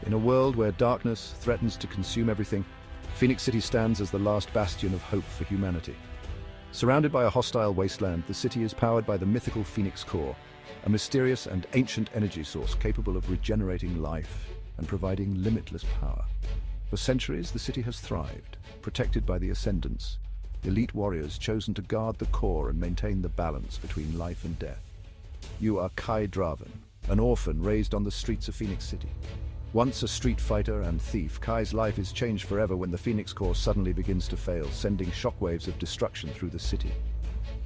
In a world where darkness threatens to consume everything, Phoenix City stands as the last bastion of hope for humanity. Surrounded by a hostile wasteland, the city is powered by the mythical Phoenix Core, a mysterious and ancient energy source capable of regenerating life and providing limitless power. For centuries, the city has thrived, protected by the Ascendants, elite warriors chosen to guard the core and maintain the balance between life and death. You are Kai Draven, an orphan raised on the streets of Phoenix City. Once a street fighter and thief, Kai's life is changed forever when the Phoenix Core suddenly begins to fail, sending shockwaves of destruction through the city.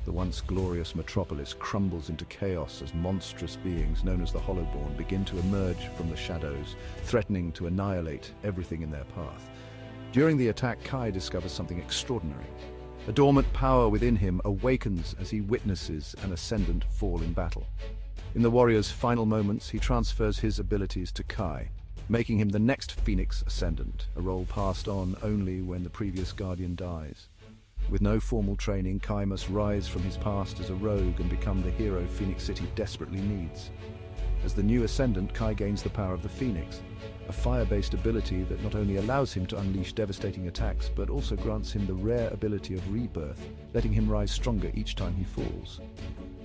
The once glorious metropolis crumbles into chaos as monstrous beings known as the Voidborn begin to emerge from the shadows, threatening to annihilate everything in their path. During the attack, Kai discovers something extraordinary. A dormant power within him awakens as he witnesses an Ascendant fall in battle. In the warrior's final moments, he transfers his abilities to Kai, making him the next Phoenix Ascendant, a role passed on only when the previous Guardian dies. With no formal training, Kai must rise from his past as a rogue and become the hero Phoenix City desperately needs. As the new Ascendant, Kai gains the power of the Phoenix, a fire-based ability that not only allows him to unleash devastating attacks, but also grants him the rare ability of rebirth, letting him rise stronger each time he falls.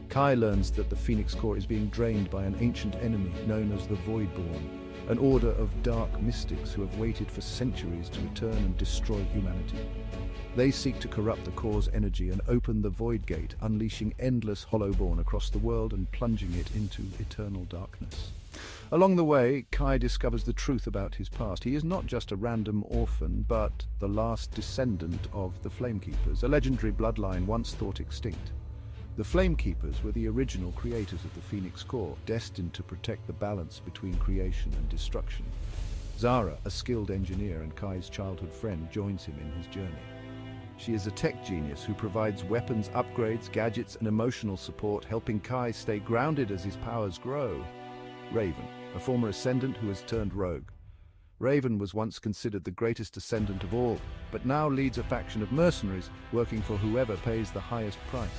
Kai learns that the Phoenix Core is being drained by an ancient enemy known as the Voidborn, an order of dark mystics who have waited for centuries to return and destroy humanity. They seek to corrupt the core's energy and open the Void Gate, unleashing endless Voidborn across the world and plunging it into eternal darkness. Along the way, Kai discovers the truth about his past. He is not just a random orphan, but the last descendant of the Flamekeepers, a legendary bloodline once thought extinct. The Flamekeepers were the original creators of the Phoenix Core, destined to protect the balance between creation and destruction. Zara, a skilled engineer and Kai's childhood friend, joins him in his journey. She is a tech genius who provides weapons upgrades, gadgets, and emotional support, helping Kai stay grounded as his powers grow. Raven, a former Ascendant who has turned rogue. Raven was once considered the greatest Ascendant of all, but now leads a faction of mercenaries working for whoever pays the highest price.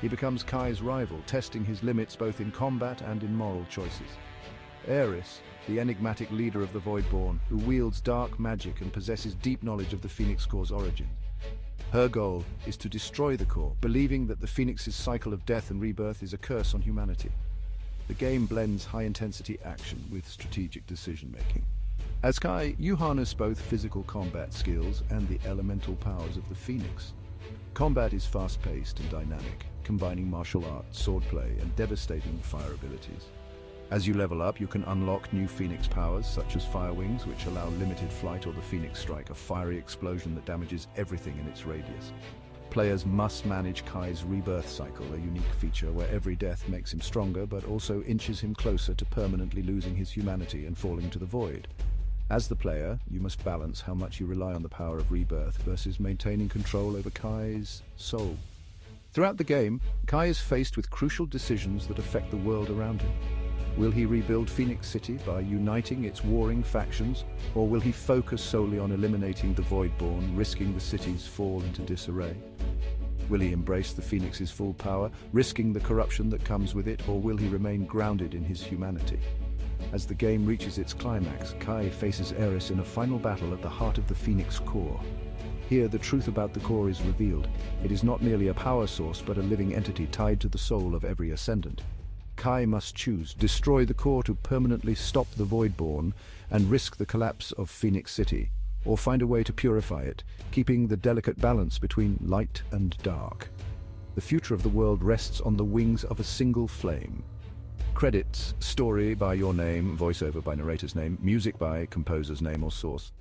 He becomes Kai's rival, testing his limits both in combat and in moral choices. Aeris, the enigmatic leader of the Voidborn, who wields dark magic and possesses deep knowledge of the Phoenix Core's origin. Her goal is to destroy the core, believing that the Phoenix's cycle of death and rebirth is a curse on humanity. The game blends high-intensity action with strategic decision-making. As Kai, you harness both physical combat skills and the elemental powers of the Phoenix. Combat is fast-paced and dynamic, combining martial arts, swordplay, and devastating fire abilities. As you level up, you can unlock new Phoenix powers, such as Fire Wings, which allow limited flight, or the Phoenix Strike, a fiery explosion that damages everything in its radius. Players must manage Kai's rebirth cycle, a unique feature where every death makes him stronger, but also inches him closer to permanently losing his humanity and falling to the void. As the player, you must balance how much you rely on the power of rebirth versus maintaining control over Kai's soul. Throughout the game, Kai is faced with crucial decisions that affect the world around him. Will he rebuild Phoenix City by uniting its warring factions, or will he focus solely on eliminating the Voidborn, risking the city's fall into disarray? Will he embrace the Phoenix's full power, risking the corruption that comes with it, or will he remain grounded in his humanity? As the game reaches its climax, Kai faces Aeris in a final battle at the heart of the Phoenix Core. Here, the truth about the core is revealed. It is not merely a power source, but a living entity tied to the soul of every Ascendant. Kai must choose: destroy the core to permanently stop the Voidborn and risk the collapse of Phoenix City, or find a way to purify it, keeping the delicate balance between light and dark. The future of the world rests on the wings of a single flame. Credits: story by your name, voiceover by narrator's name, music by composer's name or source.